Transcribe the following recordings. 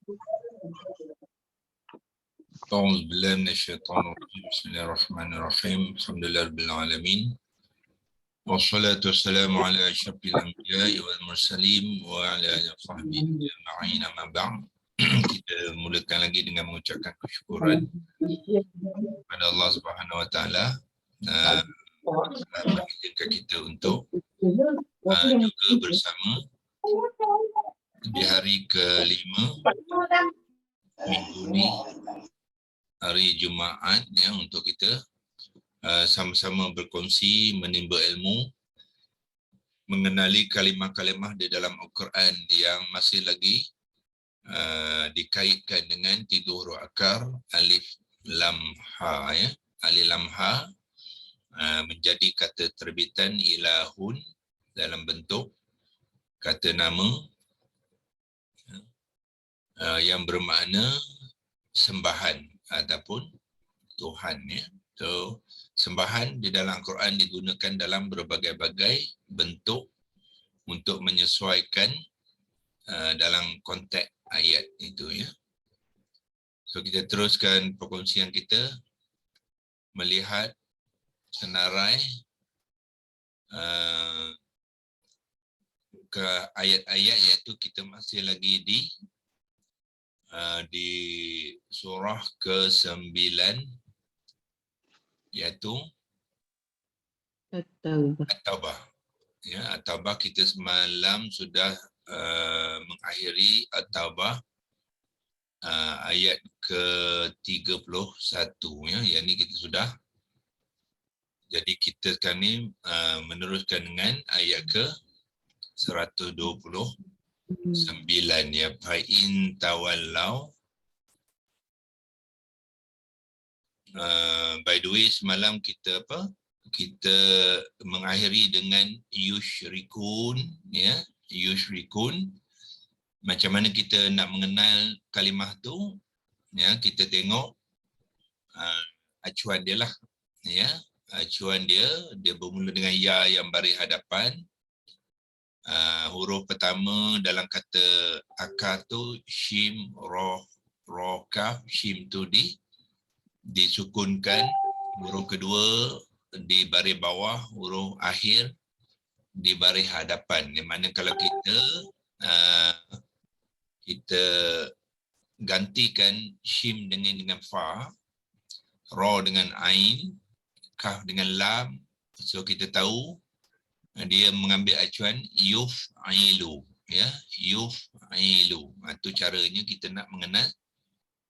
أعوذ بالله من الشيطان الرجيم بسم الله الرحمن الرحيم الحمد لله رب العالمين والصلاة والسلام على أشرف الأنبياء والمرسلين وعلى آله وصحبه أجمعين أما بعد. Kita mulakan lagi dengan mengucapkan kesyukuran kepada Allah Subhanahu Wa Taala mengizinkan kita untuk juga bersama di hari ke-5 minggu ni, hari Jumaat ya, untuk kita sama-sama berkongsi, menimba ilmu, mengenali kalimah-kalimah di dalam Al-Quran yang masih lagi dikaitkan dengan 3 huruf akar alif lam ha ya. Alif lam ha menjadi kata terbitan ilahun dalam bentuk kata nama yang bermakna sembahan ataupun Tuhan ya. So sembahan di dalam Al-Quran digunakan dalam berbagai-bagai bentuk untuk menyesuaikan dalam konteks ayat itu ya. So kita teruskan perkongsian kita melihat senarai ke ayat-ayat, iaitu kita masih lagi di surah ke-9 iaitu At-Taubah. Ya, At-Taubah kita semalam sudah mengakhiri At-Taubah ayat ke-31 ya. Yang ni kita sudah. Jadi kita sekarang ni meneruskan dengan ayat ke-129 ya. Fa'in tawallau. By the way, semalam kita kita mengakhiri dengan yushrikun ya. Yushrikun. Macam mana kita nak mengenal kalimah tu ya, kita tengok acuan dia lah ya. Acuan dia bermula dengan ya yang baris hadapan. Huruf pertama dalam kata akar tu shim, roh, kaf. Shim tu disukunkan. Huruf kedua di baris bawah, huruf akhir di baris hadapan. Di mana kalau kita gantikan shim dengan fa, ra dengan ain, kaf dengan lam, so kita tahu dia mengambil acuan yuf'ilu ya, yuf'ilu. Itu caranya kita nak mengenal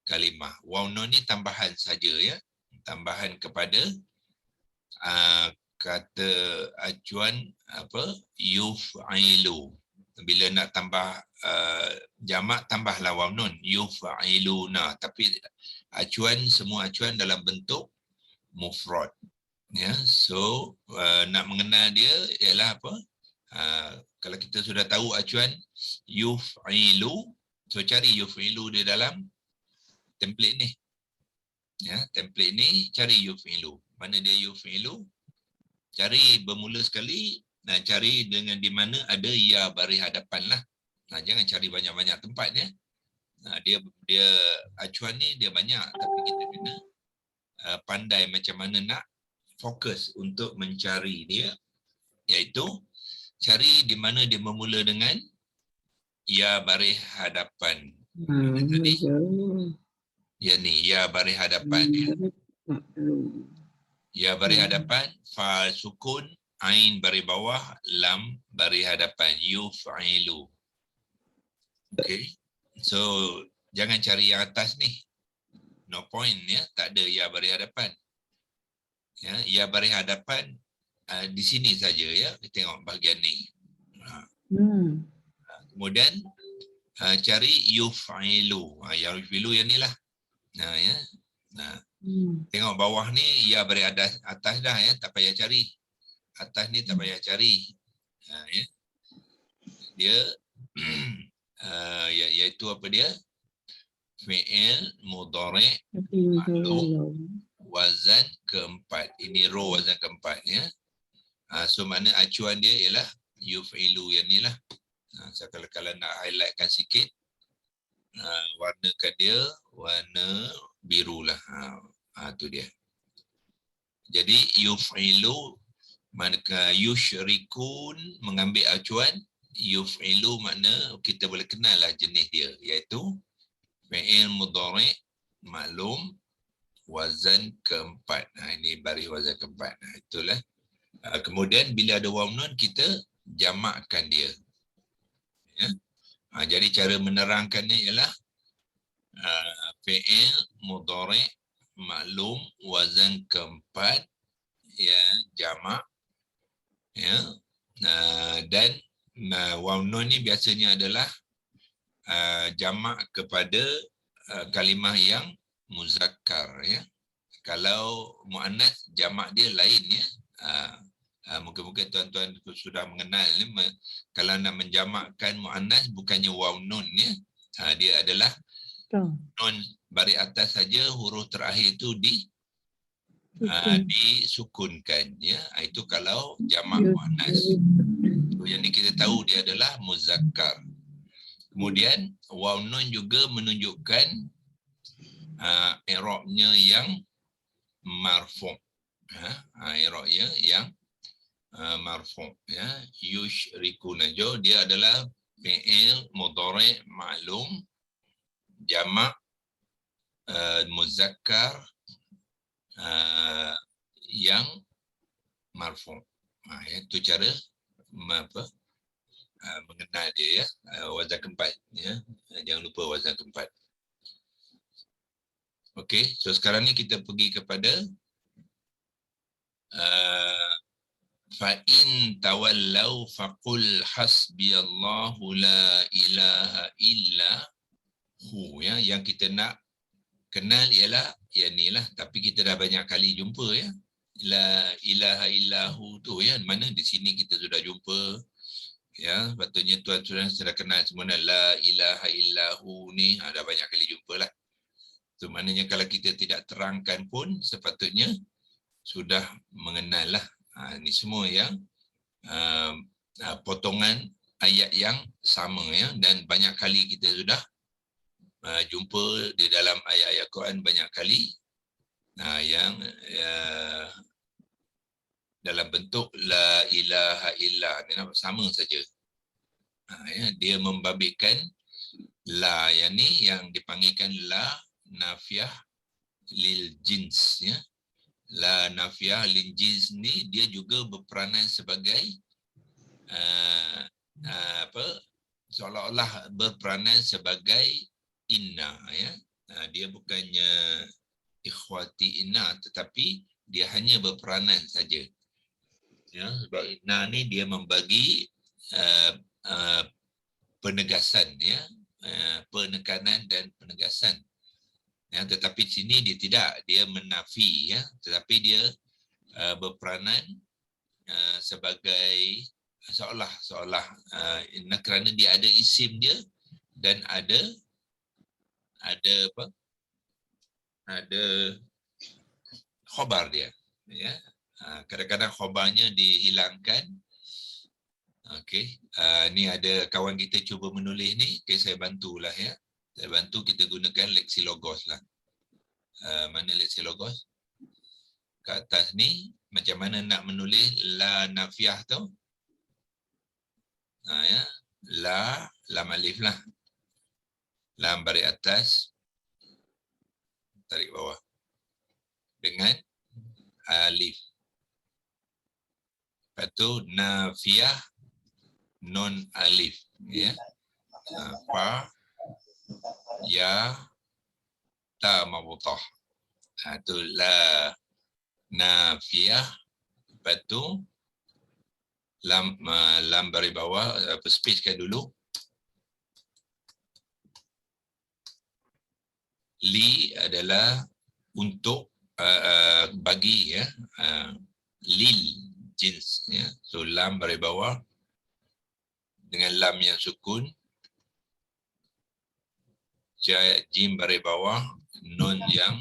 kalimah. Waw nun ni tambahan saja ya, tambahan kepada kata acuan yuf'ilu. Bila nak tambah jamak, tambahlah waw nun, yuf'iluna. Tapi semua acuan dalam bentuk mufrad ya. So nak mengenal dia ialah apa? Kalau kita sudah tahu acuan yuf'ilu, so cari yuf'ilu di dalam template ni ya. Template ni cari yuf'ilu. Mana dia yuf'ilu? Cari bermula sekali. Nah, cari dengan di mana ada ya baris hadapan lah. Nah, jangan cari banyak-banyak tempat ya. Nah, dia acuan ni dia banyak, tapi kita kena pandai macam mana nak fokus untuk mencari dia, iaitu cari di mana dia bermula dengan ya baris hadapan. Tadi ya ni ya baris hadapan ya. Ya baris hadapan, fa sukun, ain baris bawah, lam baris hadapan, yuf'ilu. Okay. So jangan cari yang atas ni. No point ya, tak ada ya baris hadapan. Ya baris hadapan di sini saja ya. Kita tengok bahagian ni. Kemudian cari yuf'ilu. Yuf'ilu yang ni lah. Ya. Tengok bawah ni ya baris atas dah ya, tak payah cari. Atas ni tak payah cari. Ya. Dia iaitu apa dia? Fi'il mudhari' wazan keempat. Ini roh wazan keempat ya. So makna acuan dia ialah yuf'ilu yang ni lah. So kalau nak highlightkan sikit, warnakan dia warna biru lah. Tu dia. Jadi yuf'ilu, manakah yusyrikun mengambil acuan, yuf'ilu makna kita boleh kenal lah jenis dia, iaitu fi'il mudhari' maklum wazan keempat. Ini baris wazan keempat. Itulah. Kemudian bila ada waw nun kita jamakkan dia. Ya. Jadi cara menerangkannya ialah fi'il mudhari' maklum wazan keempat, ya, jamak, ya. Dan waw nun ni biasanya adalah jamak kepada kalimah yang muzakkar, ya. Kalau muannas jamak dia lain, ya. Mungkin-mungkin tuan-tuan sudah mengenal ni, kalau nak menjamakkan muannas bukannya waw nun, ya. Dia adalah nun baris atas saja, huruf terakhir itu disukunkan, ya. Itu kalau jamak muannas. So, yang ni kita tahu dia adalah muzakkar. Kemudian waw nun juga menunjukkan i'rabnya yang marfu'. I'rabnya yang marfu', ya. Yusyrikuna, dia adalah fi'il mudhari' ma'lum jamak muzakkar yang marfu'. Itu cara mengenal dia, ya. Wazan keempat, ya. Jangan lupa wazan keempat. Okey, so sekarang ni kita pergi kepada fa'in tawallau faqul hasbiyallahu la ilaha illa hu, ya. Yang kita nak kenal ialah yang ni lah, tapi kita dah banyak kali jumpa, ya. La ilaha illahu tu, ya. Mana di sini kita sudah jumpa, ya. Patutnya tuan-tuan sudah kenal semua la ilaha illahu ni, dah banyak kali jumpa lah. So, maknanya kalau kita tidak terangkan pun sepatutnya sudah mengenal lah. Ini semua yang potongan ayat yang sama, ya. Dan banyak kali kita sudah jumpa di dalam ayat-ayat Quran banyak kali yang dalam bentuk la ilaha illa, sama saja. Ya, dia membabitkan la yang ni, yang dipanggilkan la nafiyah lil jins, ya. La nafiyah lil jins ni dia juga berperanan sebagai seolah-olah berperanan sebagai inna, ya. Dia bukannya ikhwati inna, tetapi dia hanya berperanan saja, ya. Sebab inna ni dia membagi penegasan, ya, penekanan dan penegasan, ya. Tetapi sini dia tidak, dia menafi, ya. Tetapi dia berperanan sebagai seolah kerana dia ada isim dia dan ada khabar dia, ya. Kadang-kadang khabarnya dihilangkan. Okey, ni ada kawan kita cuba menulis ni, saya bantulah, ya. Saya bantu, kita gunakan Lexilogos lah. Mana Lexilogos? Kat atas ni, macam mana nak menulis la nafiyah tu? Ya, lam alif lah. Lam baris atas, tarik bawah. Dengan alif. Lepas tu nafiyah non alif, ya. Fa, ya, ta mabutah. Tu la nafiyah. Lepas tu lam baris bawah, spacekan dulu. Li adalah untuk bagi, ya. Lil jins, ya. So lam baris bawah dengan lam yang sukun, jim baris bawah, nun yang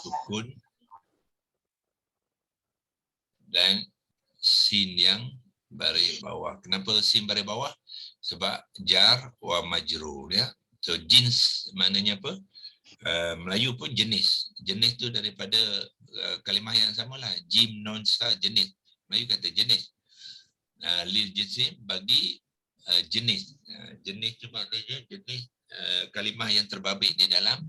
sukun, dan sin yang baris bawah. Kenapa sin baris bawah? Sebab jar wa majrur, ya. So jins maknanya apa? Melayu pun jenis. Jenis tu daripada kalimah yang samalah. Jim non sa jenis. Melayu kata jenis. Lil jinsi bagi jenis. Jenis tu maknanya jenis kalimah yang terbabit di dalam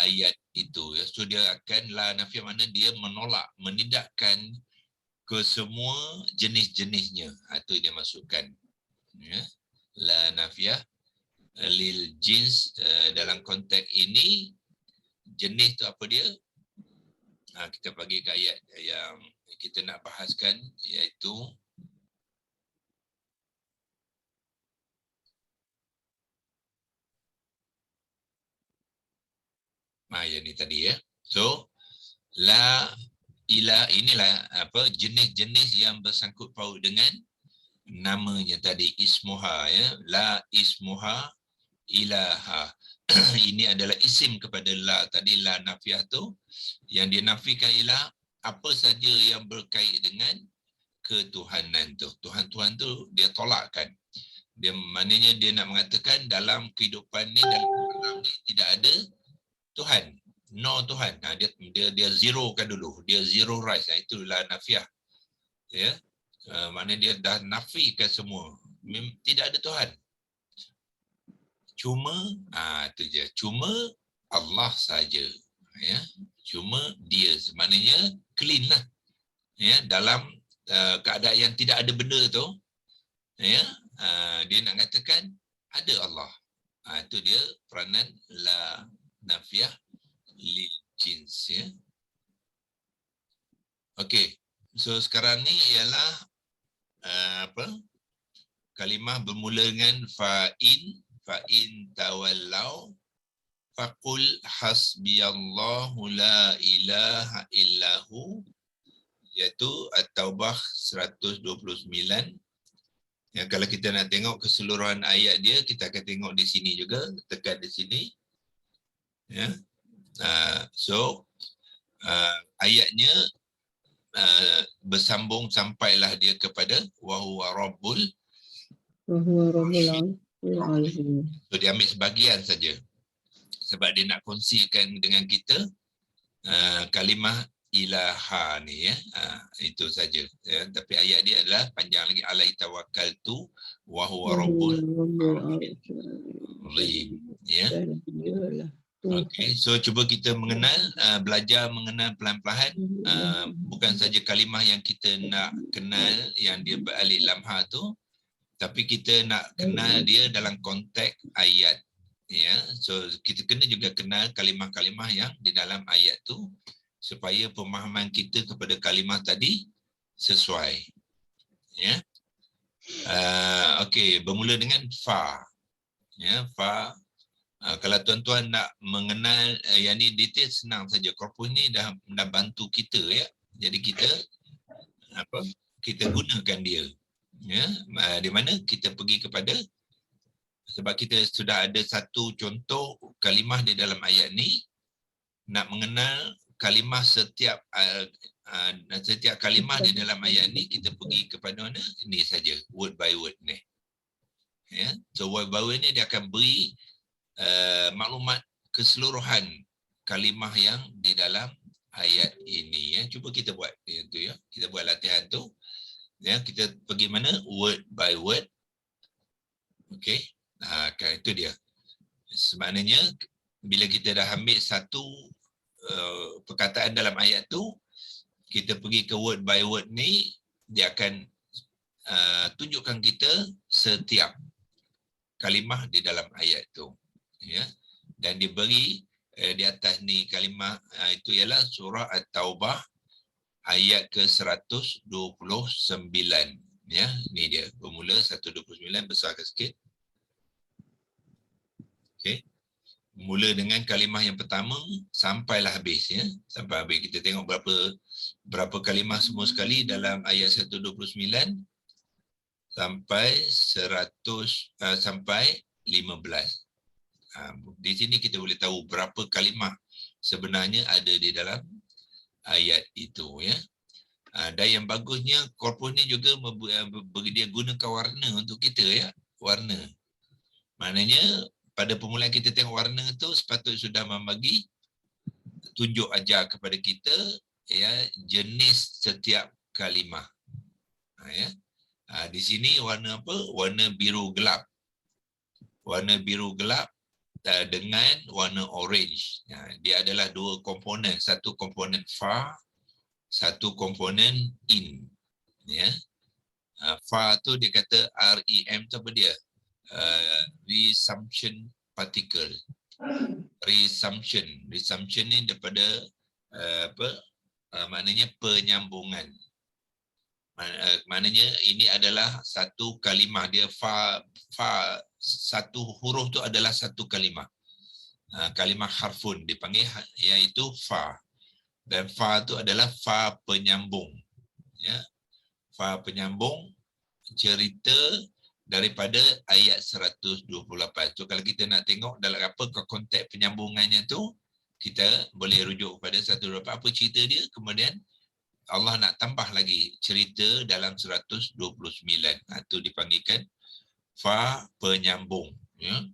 ayat itu. So dia akan la nafiah, mana dia menolak, menidakkan ke semua jenis-jenisnya. Itu dia masukkan. Ya. La nafiah lil jins dalam konteks ini jenis tu apa dia? Kita bagi ke ayat yang kita nak bahaskan, iaitu yang ni tadi ya. So la ilah, inilah apa jenis-jenis yang bersangkut paut dengan namanya tadi, ismuha ya. La ismuha ilaha. Ini adalah isim kepada la tadi, la nafiah tu, yang dia nafikan ialah apa saja yang berkait dengan ketuhanan tu. Tuhan-Tuhan tu dia tolakkan. Dia maknanya dia nak mengatakan dalam kehidupan ni, dalam alam ni tidak ada Tuhan. No Tuhan. Dia zerokan dulu. Dia zero rise. Itulah nafiah. Ya. Maknanya dia dah nafikan semua. Tidak ada Tuhan. Cuma itu je. Cuma Allah saja. Ya. Cuma dia. Maknanya clean lah. Ya, dalam keadaan yang tidak ada benda tu, ya, dia nak katakan ada Allah. Itu dia peranan la nafiah lil jins ya. Okey. So sekarang ni ialah apa? Kalimah bermula dengan fa'in tawallau faqul hasbiyallahu la ilaha illahu, iaitu At-Taubah 129. Ya, kalau kita nak tengok keseluruhan ayat dia, kita akan tengok di sini juga, tekan di sini. Ya. Ayatnya bersambung sampailah dia kepada wa huwa rabbul alamin. So dia ambil sebahagian saja. Sebab dia nak kongsikan dengan kita kalimah ilaha ni ya. Itu saja ya. Tapi ayat dia adalah panjang lagi, alai tawakkaltu wa huwa rabbul alamin ya. Okey, so cuba kita mengenal, belajar mengenal pelan-pelan, bukan saja kalimah yang kita nak kenal yang dia beralif lam ha tu, tapi kita nak kenal dia dalam konteks ayat ya. So kita kena juga kenal kalimah-kalimah yang di dalam ayat tu, supaya pemahaman kita kepada kalimah tadi sesuai. Ya. Okey, bermula dengan fa. Ya, fa. Kalau tuan-tuan nak mengenal yang ni detail, senang saja. Korpus ni dah bantu kita ya. Jadi kita gunakan dia. Ya, di mana kita pergi kepada, sebab kita sudah ada satu contoh kalimah di dalam ayat ni. Nak mengenal kalimah setiap kalimah di dalam ayat ni, kita pergi kepada mana? Ini saja, word by word ni. Ya, so word by word ni dia akan beri maklumat keseluruhan kalimah yang di dalam ayat ini ya. Cuba kita buat itu ya. Kita buat latihan tu. Ya, kita pergi mana? Word by word. Okey. Itu dia. Semaknanya bila kita dah ambil satu perkataan dalam ayat tu, kita pergi ke word by word ni, dia akan tunjukkan kita setiap kalimah di dalam ayat tu. Ya. Dan diberi di atas ni kalimah itu ialah surah At-Taubah ayat ke-129 ya. Ni dia bermula 129, besarkan sikit. Okey. Mula dengan kalimah yang pertama sampailah habis ya. Sampai habis kita tengok berapa kalimah semua sekali dalam ayat 129 sampai 15. Di sini kita boleh tahu berapa kalimah sebenarnya ada di dalam ayat itu ya. Dan yang bagusnya korpus ni juga dia gunakan warna untuk kita ya, warna. Maknanya pada permulaan kita tengok warna tu sepatutnya sudah membagi tunjuk ajar kepada kita ya jenis setiap kalimah. Ya. Di sini warna apa? Warna biru gelap. Warna biru gelap dengan warna orange. Dia adalah dua komponen, satu komponen fa, satu komponen in. Ya. Fa tu dia kata REM tu apa dia? Resumption particle. Resumption ni daripada maknanya penyambungan. Maknanya ini adalah satu kalimah, dia fa satu huruf tu adalah satu kalimah. Kalimah harfun dipanggil iaitu fa, dan fa tu adalah fa penyambung. Ya, fa penyambung cerita daripada ayat 128. So kalau kita nak tengok dalam apa konteks penyambungannya tu, kita boleh rujuk kepada 128 apa cerita dia, kemudian Allah nak tambah lagi cerita dalam 129. Itu dipanggilkan fa penyambung. Ya.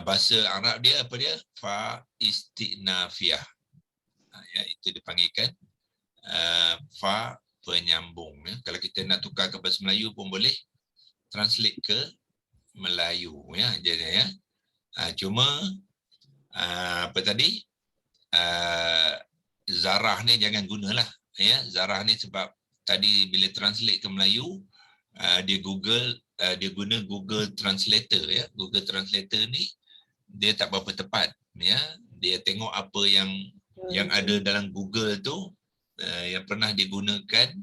Bahasa Arab dia apa dia? Fa istinafiyah. Ya, itu dipanggilkan fa penyambung. Ya. Kalau kita nak tukar ke bahasa Melayu pun boleh translate ke Melayu. Ya, jadi ya. Cuma apa tadi? Zarah ni jangan gunalah. Ya, zarah ni sebab tadi bila translate ke Melayu dia guna Google Translator ya. Google Translator ni dia tak berapa tepat ya. Dia tengok apa yang ada dalam Google tu yang pernah digunakan,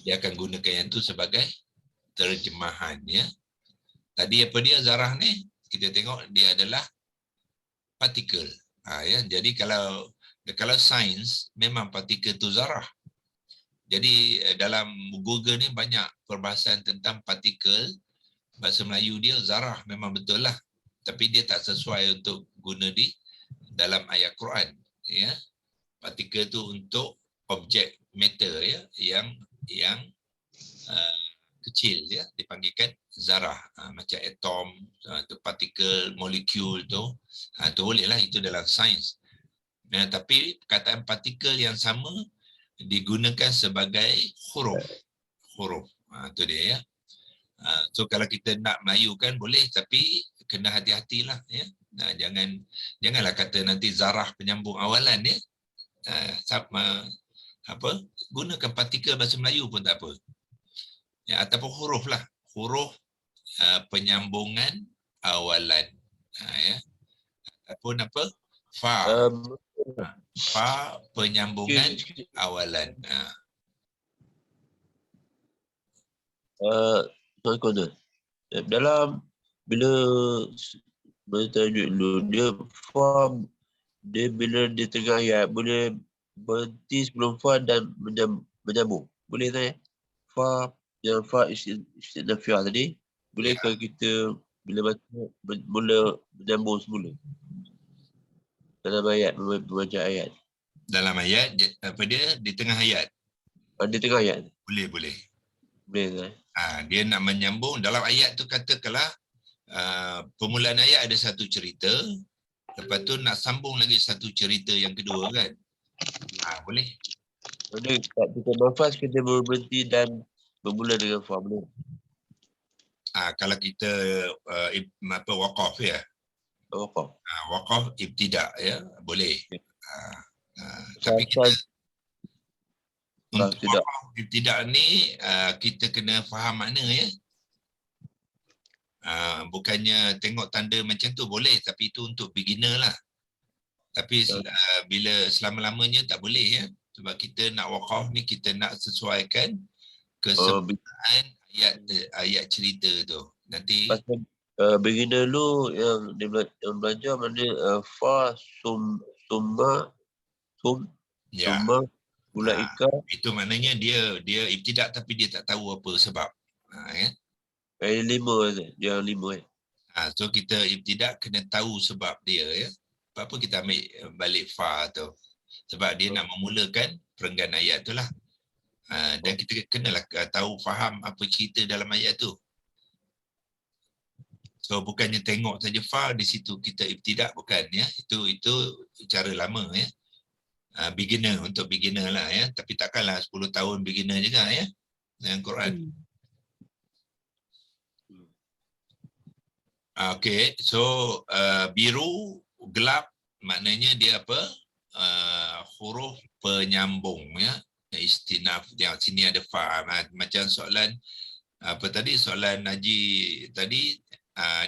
dia akan gunakan yang tu sebagai terjemahan ya. Tadi apa dia zarah ni? Kita tengok dia adalah partikel. Ya, jadi kalau sains memang partikel tu zarah. Jadi dalam Google ni banyak perbahasan tentang partikel. Bahasa Melayu dia zarah memang betul lah. Tapi dia tak sesuai untuk guna di dalam ayat Quran. Ya. Partikel tu untuk objek matter ya, yang kecil ya, dipanggilkan zarah. Macam atom, tu partikel, molekul tu. Tu bolehlah itu dalam sains. Tapi perkataan partikel yang sama digunakan sebagai huruf. Itu dia ya. So kalau kita nak melayukan boleh, tapi kena hati-hatilah ya. Janganlah kata nanti zarah penyambung awalan ya. Gunakan partikel bahasa Melayu pun tak apa. Ya, ataupun huruf lah. Huruf penyambungan awalan. Ya. Ataupun apa? Fa. Fa penyambungan awalan. Dalam bila bertajuk dulu dia fa, dia bila di tengah ayat boleh berhenti sebelum fa dan menyambung. Boleh tak ya? Fa yang fa istinafiyah tadi bolehkah kita bila baca mula menyambung semula dalam ayat, membaca ayat? Dalam ayat apa dia di tengah ayat? Di tengah ayat. Boleh. Boleh tak? Dia nak menyambung dalam ayat tu, katakanlah permulaan ayat ada satu cerita, lepas tu nak sambung lagi satu cerita yang kedua kan. Boleh. Boleh tak kita nafas kita berhenti dan bermula dengan fa boleh. Kalau kita waqaf ya. Waqaf ibtida ya, boleh. Tapi kita untuk waqaf ibtida ni kita kena faham makna ya. Bukannya tengok tanda macam tu boleh, tapi itu untuk beginner lah. Tapi bila selama-lamanya tak boleh ya. Sebab kita nak waqaf ni kita nak sesuaikan kesempurnaan ayat cerita tu. Nanti beginner dulu yang belajar mana fa summa ulaika. Itu maknanya dia ibtidak tapi dia tak tahu apa sebab. Ya. Yang lima. So kita ibtidak kena tahu sebab dia ya. Apa kita ambil balik fa tu. Sebab dia nak memulakan perenggan ayat tu lah. Dan kita kenalah tahu faham apa cerita dalam ayat tu. So bukannya tengok saja fa di situ kita ibtidak, bukan ya. Itu cara lama ya. Beginner, untuk beginner lah ya. Tapi takkanlah 10 tahun beginner juga ya dengan Quran. Okay, so biru gelap maknanya dia apa? Huruf penyambung ya. Istinaf, yang sini ada fa. Macam soalan apa tadi, soalan Haji tadi,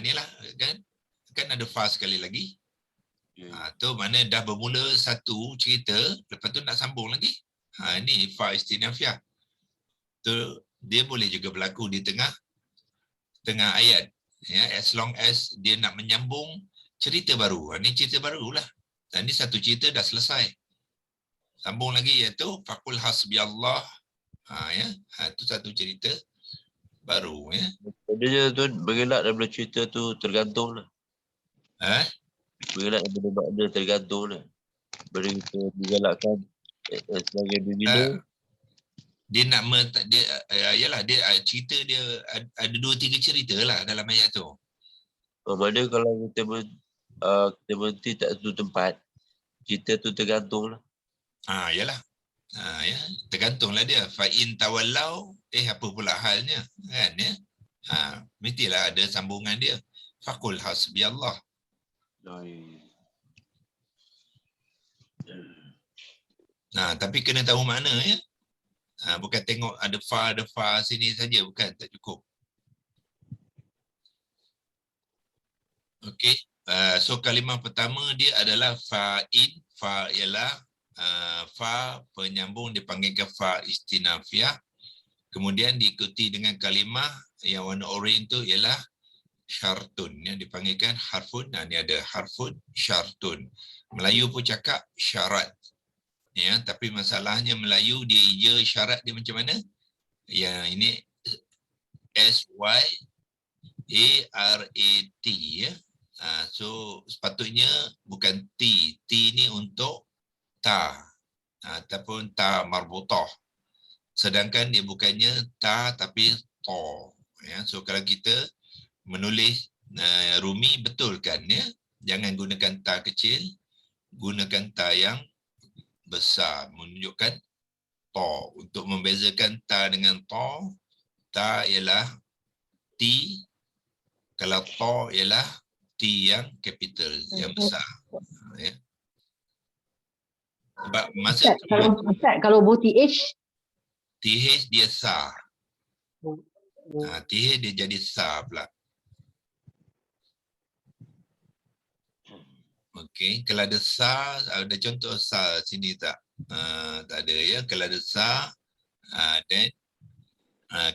inilah kan ada fa sekali lagi. Tu mana dah bermula satu cerita, lepas tu nak sambung lagi. Ini fa istinafiah. Tu dia boleh juga berlaku di tengah ayat. Ya, as long as dia nak menyambung cerita baru. Ini cerita barulah. Dan ini satu cerita dah selesai. Sambung lagi iaitu faqul hasbiyallah. Ya, itu satu cerita baru ya. Dia tu bergelak daripada cerita tu tergantung lah. Bergelak daripada makna tergantung lah. Bila kita digalakkan sebagai beginner. Dia nak yalah, dia cerita dia ada 2-3 cerita lah dalam ayat tu. Mana kalau kita berhenti tak satu tempat, cerita tu tergantung lah. Yalah. Ya, tergantunglah dia. Fa in tawallau, apa pula halnya kan ya. Mestilah ada sambungan dia. Faqul hasbiyallah. Tapi kena tahu makna ya. Bukan tengok ada fa sini saja, bukan, tak cukup. Okey. So kalimah pertama dia adalah fa'in. Fa ialah fa penyambung dipanggilkan fa istinafiah. Kemudian diikuti dengan kalimah yang warna oranye itu ialah syartun, yang dipanggilkan harfun. Ini ada harfun syartun. Melayu pun cakap syarat. Ya, tapi masalahnya Melayu dia ija syarat dia macam mana? Yang ini SYARAT ya. So sepatutnya bukan T. T ni untuk ta ataupun ta marbutah. Sedangkan dia bukannya ta tapi to. Ya, so kalau kita menulis Rumi, betulkan ya. Jangan gunakan ta kecil, gunakan ta yang besar, menunjukkan to. Untuk membezakan ta dengan to, ta ialah T, kalau to ialah T yang capital, yang besar. Ya. Sebab masa kalau buat TH dia sa. TH dia jadi sa pula. Okey, kalau ada sa, ada contoh sa sini tak? Tak ada ya. Kalau ada sa, then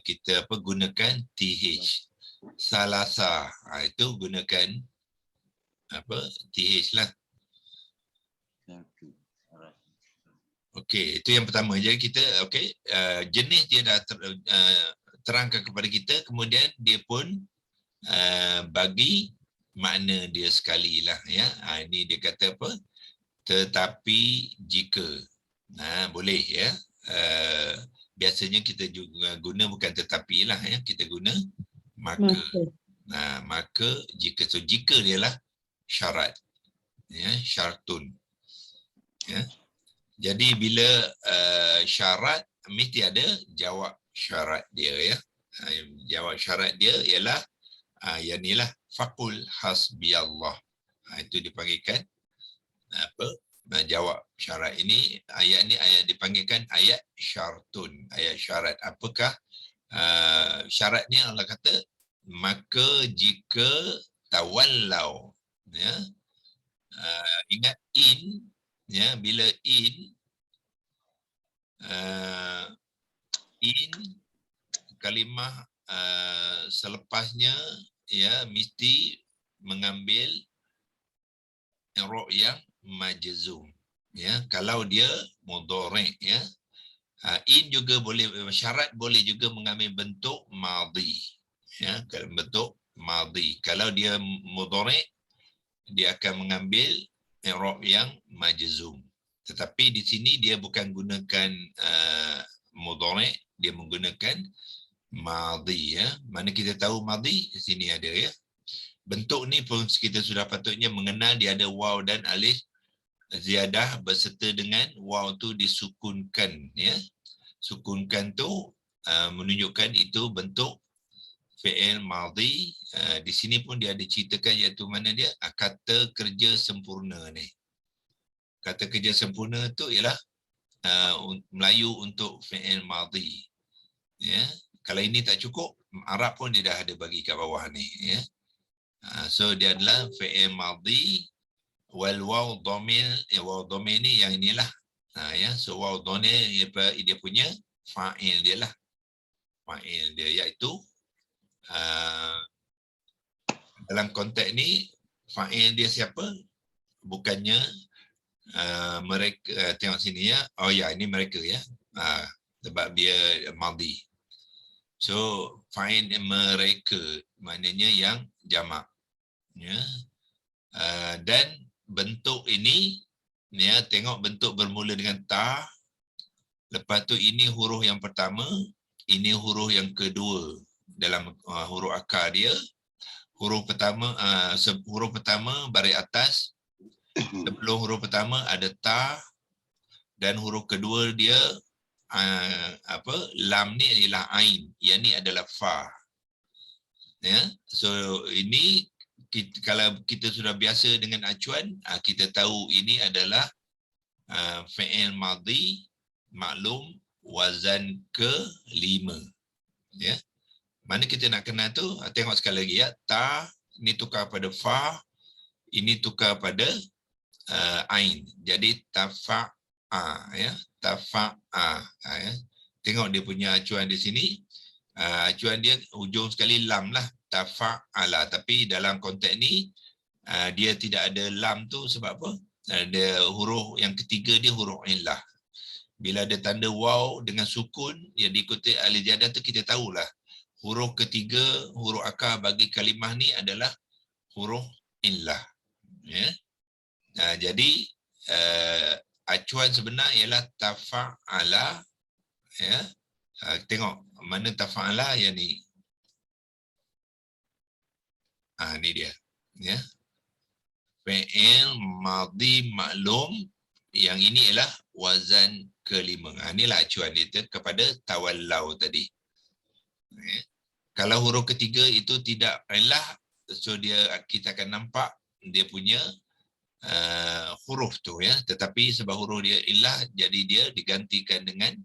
kita gunakan TH. Salasa. Itu gunakan TH lah. Okey, itu yang pertama. Jadi kita jenis dia dah terangkan kepada kita, kemudian dia pun bagi makna dia sekali lah ya. Ini dia kata apa? Tetapi jika. Boleh ya. Biasanya kita juga guna bukan tetapi lah ya. Kita guna maka. Maka jika. So jika dia lah syarat. Ya, syartun. Ya. Jadi bila syarat mesti ada jawab syarat dia ya. Jawab syarat dia ialah yang inilah faqul hasbiyallah. Itu dipanggilkan jawab syarat. Ini ayat dipanggilkan ayat syartun, ayat syarat. Apakah syaratnya? Allah kata maka jika tawallau ya. Ingat in ya, bila in kalimah selepasnya ya mesti mengambil i'rab yang majzum ya. Kalau dia mudhari ya, in juga boleh, syarat boleh juga mengambil bentuk madhi ya, bentuk madhi. Kalau dia mudhari dia akan mengambil i'rab yang majzum. Tetapi di sini dia bukan gunakan mudhari, dia menggunakan madhi ya. Mana kita tahu madhi? Di sini ada ya. bentuk ni pun kita sudah patutnya mengenal dia ada waw dan alif ziyadah berserta dengan waw tu disukunkan, ya. Sukunkan tu menunjukkan itu bentuk fi'il madhi. Di sini pun dia ada ceritakan iaitu mana dia kata kerja sempurna ni. Kata kerja sempurna tu ialah Melayu untuk fi'il madhi. Ya. Kalau ini tak cukup, Arab pun dia dah ada bagi kat bawah ni, ya. So dia adalah fi'il madhi wal waw dhamir. Waw dhamir ni yang inilah. Ya, so waw dhamir dia punya fa'il dia lah. Fa'il dia iaitu dalam konteks ni fa'il dia siapa? Bukannya mereka, tengok sini ya. Oh ya, ini mereka ya. Sebab dia madhi. So fa'il mereka maknanya yang jamak, ya. Dan bentuk ini, ya, tengok bentuk bermula dengan ta. Lepas tu ini huruf yang pertama, ini huruf yang kedua dalam huruf akar dia. Huruf pertama baris atas. Sebelum huruf pertama ada ta, dan huruf kedua dia lam ni adalah ain, yang ni adalah fa. Ya, so ini kalau kita sudah biasa dengan acuan, kita tahu ini adalah fi'il madhi maklum wazan ke-5. Ya. Mana kita nak kenal tu? Tengok sekali lagi ya. Ta ini tukar pada fa, ini tukar pada ain. Jadi tafa'a, ya. Tafa'a, ya. Tengok dia punya acuan di sini. Acuan dia ujung sekali lam lah, tafa'ala. Tapi dalam konteks ni dia tidak ada lam tu sebab apa? Ada huruf yang ketiga dia huruf illah. Bila ada tanda waw dengan sukun yang diikuti alif ziyadah tu, kita tahulah huruf ketiga, huruf akar bagi kalimah ni adalah huruf illah. Ya. Jadi acuan sebenar ialah tafa'ala. Ya. Tengok mana tafa'ala yang ni. Ni dia. Ya. Fi'il madhi maklum, yang ini ialah wazan ke-5. Inilah acuan kita kepada tawallau tadi. Ya. Kalau huruf ketiga itu tidak illah, so kita akan nampak dia punya huruf tu, ya. Tetapi sebab huruf dia illah, jadi dia digantikan dengan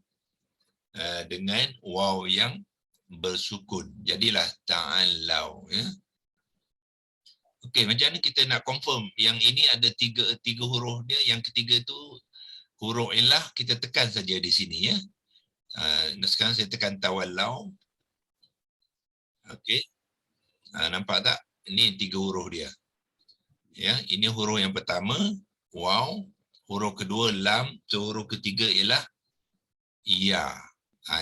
waw yang bersukun. Jadilah ta'allau, ya. Okey, macam mana kita nak confirm yang ini ada tiga huruf dia, yang ketiga tu huruf illah, kita tekan saja di sini, ya. Sekarang saya tekan tawallau. Okey. Nampak tak? Ini 3 huruf dia. Ya, ini huruf yang pertama waw, huruf kedua lam, huruf ketiga ialah ya.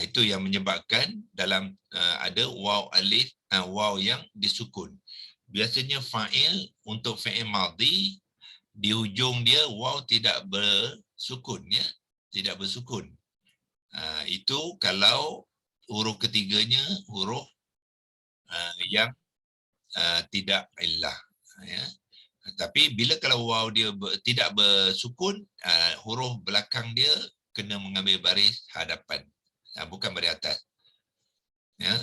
Itu yang menyebabkan dalam ada waw alif, waw yang disukun. Biasanya fa'il untuk fi'il madhi di hujung dia waw tidak bersukun, ya. Tidak bersukun. Itu kalau huruf ketiganya huruf yang tidak illah, ya. Tapi bila kalau waw dia tidak bersukun, huruf belakang dia kena mengambil baris hadapan, bukan baris atas. Ya.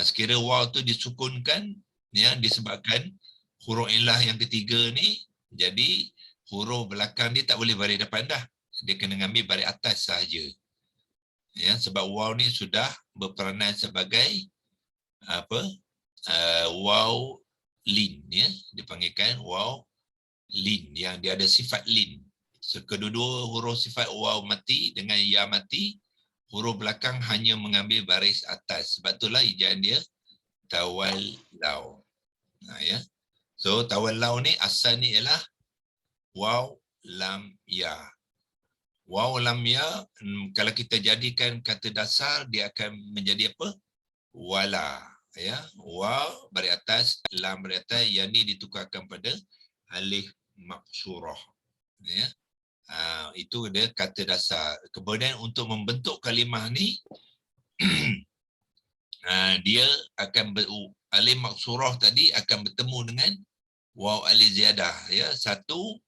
Sekira waw tu disukunkan, ya, disebabkan huruf illah yang ketiga ni, jadi huruf belakang dia tak boleh baris depan dah. Dia kena ambil baris atas sahaja. Ya, sebab waw ni sudah berperanan sebagai waw lin, ya. Dipanggilkan waw lin, yang dia ada sifat lin. So, kedua-dua huruf sifat waw mati dengan ya mati, huruf belakang hanya mengambil baris atas. Sebab itulah ejaan dia tawallau. Ya. So tawallau ni asal ni ialah waw lam ya. Waw lam ya, kalau kita jadikan kata dasar, dia akan menjadi apa? Wala. Ya, waw baris atas, lam baris atas, yang ni ditukarkan pada alif maksurah. Ya. Itu dia kata dasar. Kemudian untuk membentuk kalimah ni dia akan alif maksurah tadi akan bertemu dengan waw alif ziyadah. Ya, satu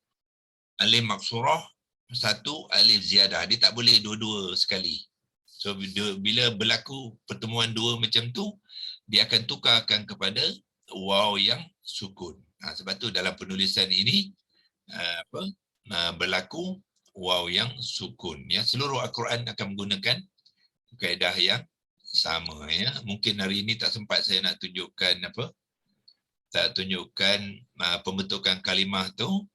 alif maksurah, satu alif ziyadah. Dia tak boleh dua-dua sekali. So bila berlaku pertemuan dua macam tu, dia akan tukarkan kepada waw yang sukun. Sebab tu dalam penulisan ini berlaku waw yang sukun. Ya, seluruh Al-Quran akan menggunakan kaedah yang sama. Ya, mungkin hari ini tak sempat saya nak tunjukkan pembentukan kalimah tu.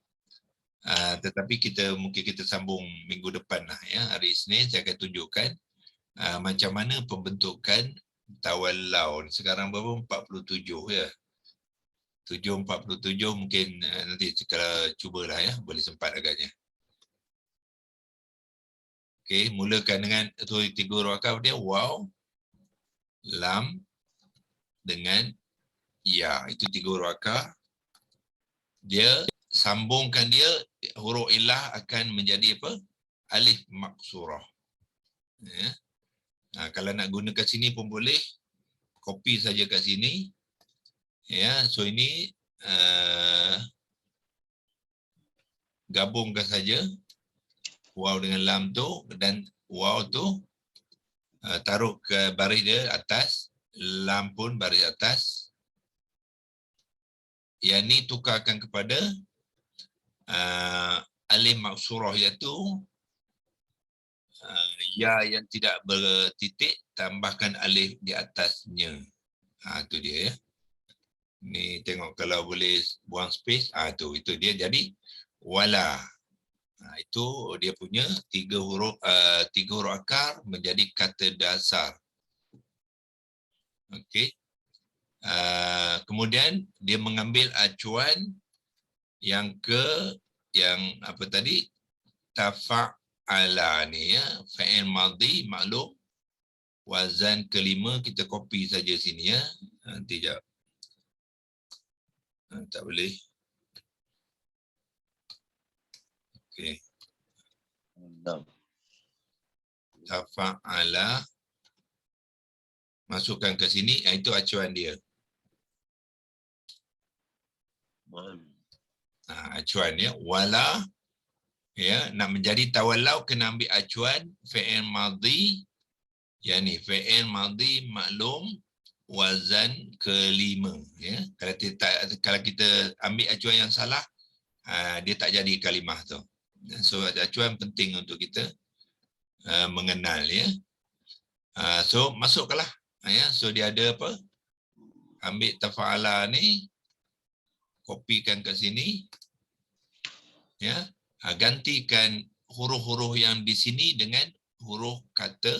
Tetapi mungkin kita sambung minggu depan lah. Ya, hari Isnin saya akan tunjukkan macam mana pembentukan tawallau. Sekarang berapa? 47 ya. 7:47 mungkin nanti kalau cubalah ya, boleh sempat agaknya. Okey, mulakan dengan 3 rakaat dia waw, lam dengan ya. Itu 3 rakaat. Dia sambungkan dia, huruf illah akan menjadi apa? Alif maksurah. Ya. Kalau nak guna kat sini pun boleh, copy saja kat sini. Ya, so ini gabungkan saja waw dengan lam tu, dan waw tu taruh ke baris dia atas, lam pun baris atas. Yang ni tukarkan kepada alif maksurah, iaitu ya yang tidak bertitik, tambahkan alif di atasnya. Tu dia ya. Ni tengok kalau boleh buang space. Itu dia jadi wala. Itu dia punya 3 huruf akar menjadi kata dasar. Okey. Kemudian dia mengambil acuan yang apa tadi? Tafa'ala ni ya, fa'il madhi maklum. Wazan kelima kita copy saja sini ya. Nanti jap. Tak boleh. Okey. Tafa'ala. Masukkan ke sini, itu acuan dia. Acuan ya, wala ya, nak menjadi tawallau kena ambil acuan fi'il madhi, yakni fi'il madhi maklum wazan kelima ya. Kalau kita ambil acuan yang salah, dia tak jadi kalimah tu. So acuan penting untuk kita mengenal ya. So masukkanlah ya. So dia ada apa? Ambil tafa'ala ni, kopikan ke sini ya. Gantikan huruf-huruf yang di sini dengan huruf kata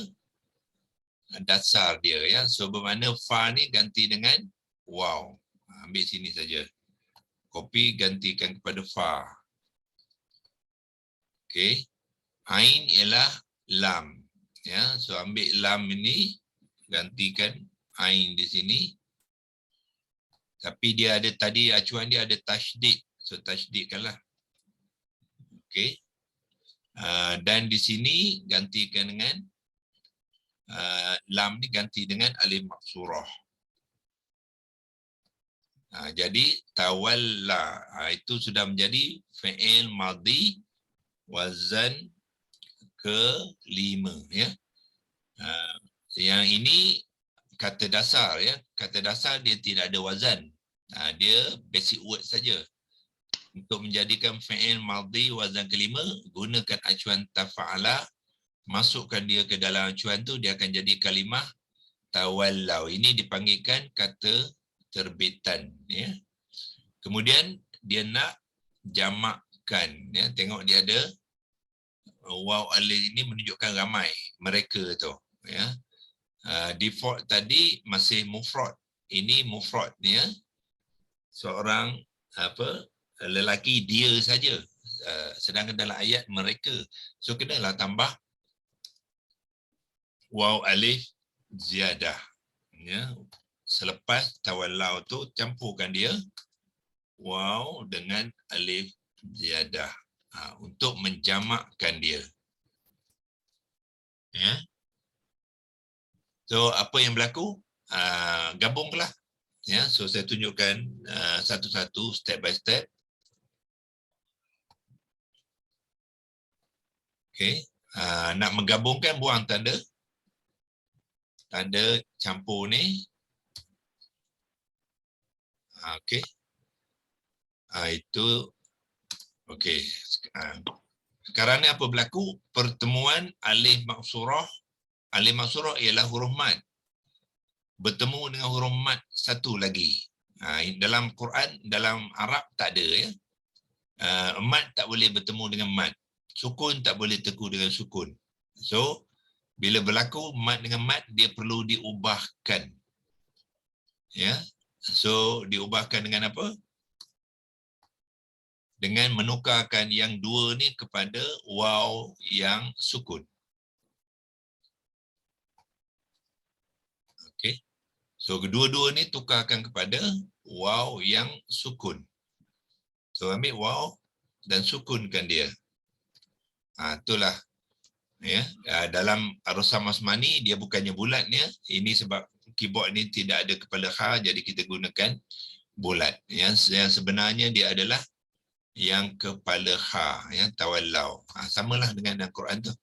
dasar dia ya. So bermakna fa ni ganti dengan waw. Ambil sini saja. Copy, gantikan kepada fa. Okey. Ain ialah lam ya. So ambil lam ini, gantikan ain di sini. Tapi dia ada tadi acuan dia ada tasydid. So tasydidkanlah. Okey. Dan di sini gantikan dengan lam ni ganti dengan alif maksurah. Jadi tawalla, itu sudah menjadi fi'il madhi wazan ke-5 ya. Yang ini kata dasar ya. Kata dasar dia tidak ada wazan. Dia basic word saja. Untuk menjadikan fi'il madhi wazan ke-5, gunakan acuan tafa'ala, masukkan dia ke dalam acuan tu, dia akan jadi kalimah tawallau. Ini dipanggilkan kata terbitan ya. Kemudian dia nak jamakkan ya. Tengok dia ada waw alif ini menunjukkan ramai mereka tu ya. Default tadi masih mufrad. Ini mufrad ya. Seorang lelaki dia saja. Sedangkan dalam ayat mereka. So kenalah tambah waw alif ziyadah ya. Selepas tawallau tu campurkan dia waw dengan alif ziyadah untuk menjamakkan dia ya. So apa yang berlaku? Gabunglah Ya, so saya tunjukkan satu-satu, step by step. Okey, nak menggabungkan buang tanda campur ni. Okey. Itu okey. Sekarang ni apa berlaku? Pertemuan alif maksurah. Alif maksurah ialah huruf mad. Bertemu dengan huruf mad satu lagi. Dalam Quran, dalam Arab tak ada ya. Mad tak boleh bertemu dengan mad. Sukun tak boleh teku dengan sukun. So, bila berlaku mad dengan mad, dia perlu diubahkan. Ya. So, diubahkan dengan apa? Dengan menukarkan yang dua ni kepada waw yang sukun. Okey. So kedua-dua ni tukarkan kepada waw yang sukun. So ambil waw dan sukunkan dia. Itulah ya. Dalam Ar-Rasam Asmani dia bukannya bulat ya. Ini sebab keyboard ni tidak ada kepala ha, jadi kita gunakan bulat. Yang sebenarnya dia adalah yang kepala ha, ya, tawallau. Samalah dengan Al-Quran tu.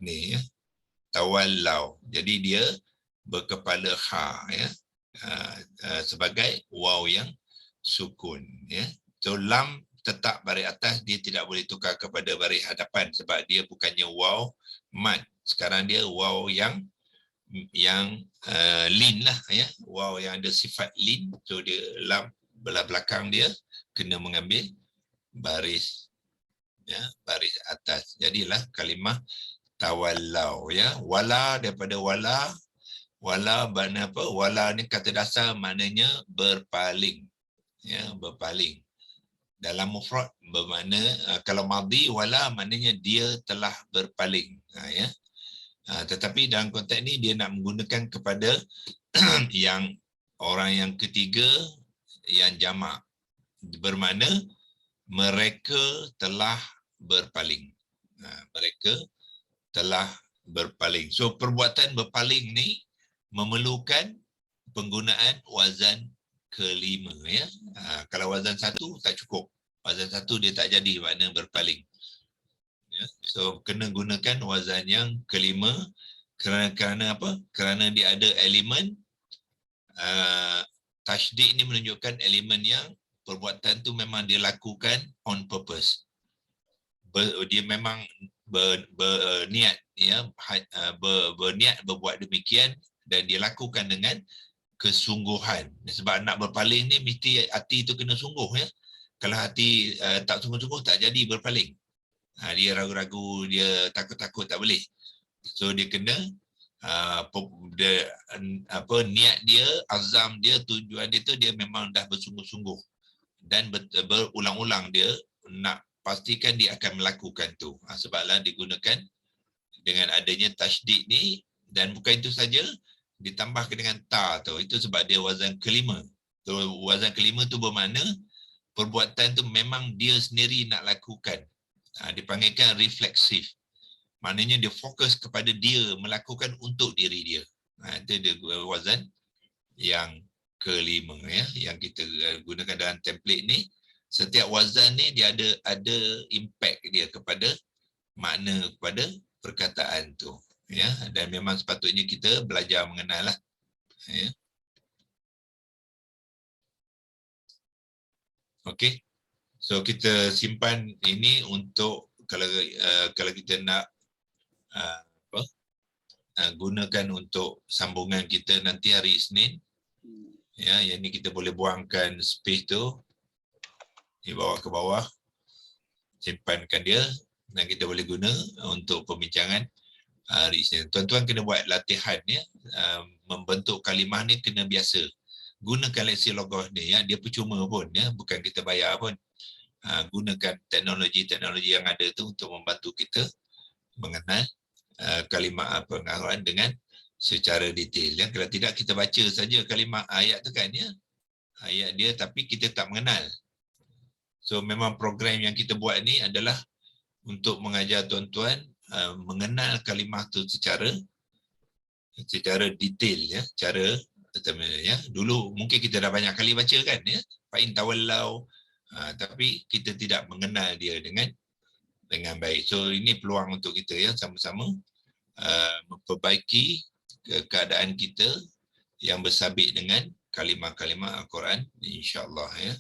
Ni ya. Tawallau. Jadi dia berkepala ha ya. Sebagai waw yang sukun ya. So lam tetap baris atas, dia tidak boleh tukar kepada baris hadapan sebab dia bukannya waw mad. Sekarang dia waw yang lin lah ya. Waw yang ada sifat lin. So dia lam belah belakang dia kena mengambil baris ya, baris atas. Jadilah kalimah tawallau ya. Wala daripada wala makna apa? Wala ni kata dasar maknanya berpaling. Ya, berpaling. Dalam mufrad bermakna kalau madhi wala maknanya dia telah berpaling. Ya. Tetapi dalam konteks ni dia nak menggunakan kepada yang orang yang ketiga yang jamak. Bermakna mereka telah berpaling. Mereka telah berpaling. So perbuatan berpaling ni memerlukan penggunaan wazan kelima ya. Kalau wazan satu tak cukup. Wazan satu dia tak jadi makna berpaling. Ya. So kena gunakan wazan yang kelima kerana apa? Kerana dia ada elemen tasydid ni menunjukkan elemen yang perbuatan tu memang dia lakukan on purpose. Dia memang berniat ya, berniat berbuat demikian dan dia lakukan dengan kesungguhan. Sebab nak berpaling ni mesti hati tu kena sungguh ya. Kalau hati tak sungguh-sungguh tak jadi berpaling. Dia ragu-ragu, dia takut-takut tak boleh. So dia kena niat dia, azam dia, tujuan dia tu dia memang dah bersungguh-sungguh dan berulang-ulang dia nak pastikan dia akan melakukan tu. Sebablah digunakan dengan adanya tasydid ni, dan bukan itu saja, ditambahkan dengan ta tu. Itu sebab dia wazan kelima. So, wazan kelima tu bermakna perbuatan tu memang dia sendiri nak lakukan. Dipanggilkan refleksif. Maknanya dia fokus kepada dia melakukan untuk diri dia. Itu dia wazan yang kelima ya, yang kita gunakan dalam template ni. Setiap wazan ni dia ada impact dia kepada makna, kepada perkataan tu ya, dan memang sepatutnya kita belajar mengenal lah ya. Okey, so kita simpan ini untuk kalau kita nak gunakan untuk sambungan kita nanti hari Isnin ya. Yang ni kita boleh buangkan space tu, dibawa ke bawah, simpankan dia dan kita boleh guna untuk pembincangan hari Isnin. Tuan-tuan kena buat latihan ya, membentuk kalimah ni kena biasa. Gunakan leksi logos ni ya, dia percuma pun ya, bukan kita bayar pun. Gunakan teknologi yang ada tu untuk membantu kita mengenal kalimah pengaruan dengan secara detail ya. Kalau tidak kita baca saja kalimah ayat tu kan ya, ayat dia, tapi kita tak mengenal. So memang program yang kita buat ni adalah untuk mengajar tuan-tuan mengenal kalimah tu secara detail ya, cara ya. Dulu mungkin kita dah banyak kali baca kan ya, fa in tawallau, tapi kita tidak mengenal dia dengan baik. So ini peluang untuk kita ya sama-sama memperbaiki keadaan kita yang bersabit dengan kalimah-kalimah Al-Quran, insya-Allah ya.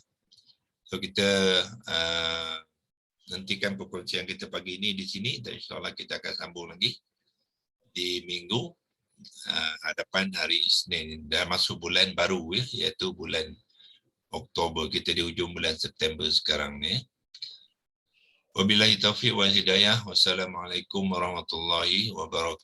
So kita nantikan perkongsian kita pagi ini di sini, dan insya-Allah kita akan sambung lagi di minggu hadapan hari Isnin. Dah masuk bulan baru ya, iaitu bulan Oktober. Kita di hujung bulan September sekarang ni. Wabillahi taufiq wal hidayah. Wassalamualaikum warahmatullahi wabarakatuh.